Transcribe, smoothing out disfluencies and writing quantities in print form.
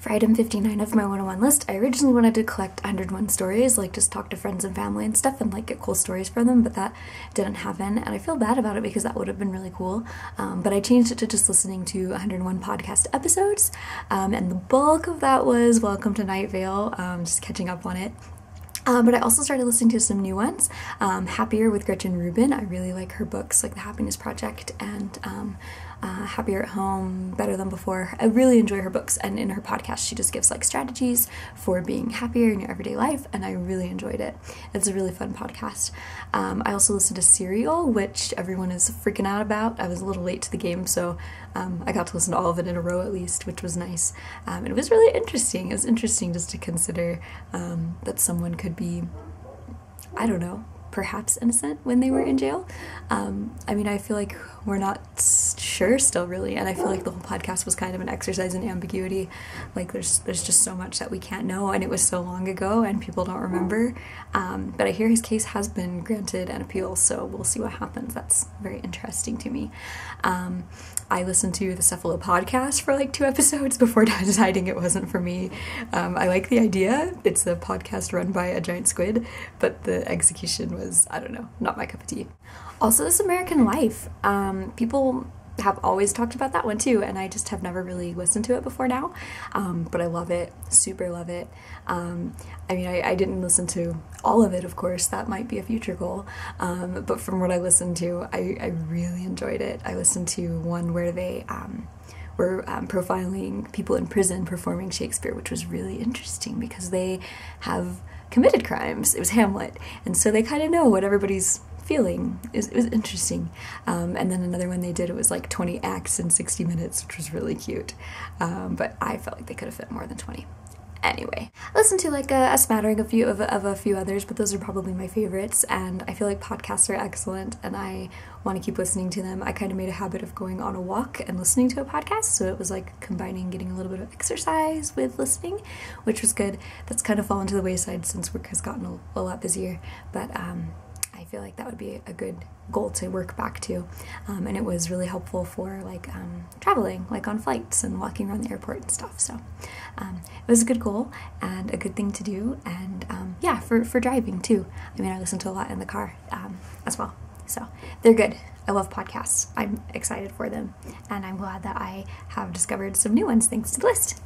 For item 59 of my 101 list, I originally wanted to collect 101 stories, like just talk to friends and family and stuff and like get cool stories from them, but that didn't happen, and I feel bad about it because that would have been really cool. But I changed it to just listening to 101 podcast episodes, and the bulk of that was Welcome to Night Vale, just catching up on it. But I also started listening to some new ones. Happier with Gretchen Rubin. I really like her books, like The Happiness Project and Happier at Home, Better Than Before. I really enjoy her books, and in her podcast she just gives like strategies for being happier in your everyday life, and I really enjoyed it. It's a really fun podcast. I also listened to Serial, which everyone is freaking out about. I was a little late to the game, so I got to listen to all of it in a row at least, which was nice. And it was really interesting. It was interesting just to consider that someone could be, I don't know, perhaps innocent when they were in jail. I mean, I feel like we're not sure still really, and I feel like the whole podcast was kind of an exercise in ambiguity. Like there's just so much that we can't know, and it was so long ago and people don't remember. But I hear his case has been granted an appeal, so we'll see what happens. That's very interesting to me. I listened to the Cephalo podcast for like 2 episodes before deciding it wasn't for me. I like the idea. It's a podcast run by a giant squid, but the execution was, I don't know, not my cup of tea. Also, This American Life. People have always talked about that one too, and I just have never really listened to it before now. But I love it, super love it. I mean, I didn't listen to all of it, of course, that might be a future goal. But from what I listened to, I really enjoyed it. I listened to one where they were profiling people in prison performing Shakespeare, which was really interesting because they have committed crimes. It was Hamlet, and so they kind of know what everybody's feeling. It was interesting. And then another one they did, it was like 20 acts in 60 minutes, which was really cute. But I felt like they could have fit more than 20. Anyway, I listened to like a smattering of a few others, but those are probably my favorites, and I feel like podcasts are excellent and I want to keep listening to them. I kind of made a habit of going on a walk and listening to a podcast, so it was like combining getting a little bit of exercise with listening, which was good. That's kind of fallen to the wayside since work has gotten a lot busier, but I feel like that would be a good goal to work back to, and it was really helpful for like traveling, like on flights and walking around the airport and stuff. So it was a good goal and a good thing to do, and yeah, for driving too. I mean, I listen to a lot in the car as well, so they're good. I love podcasts. I'm excited for them, and I'm glad that I have discovered some new ones thanks to the list.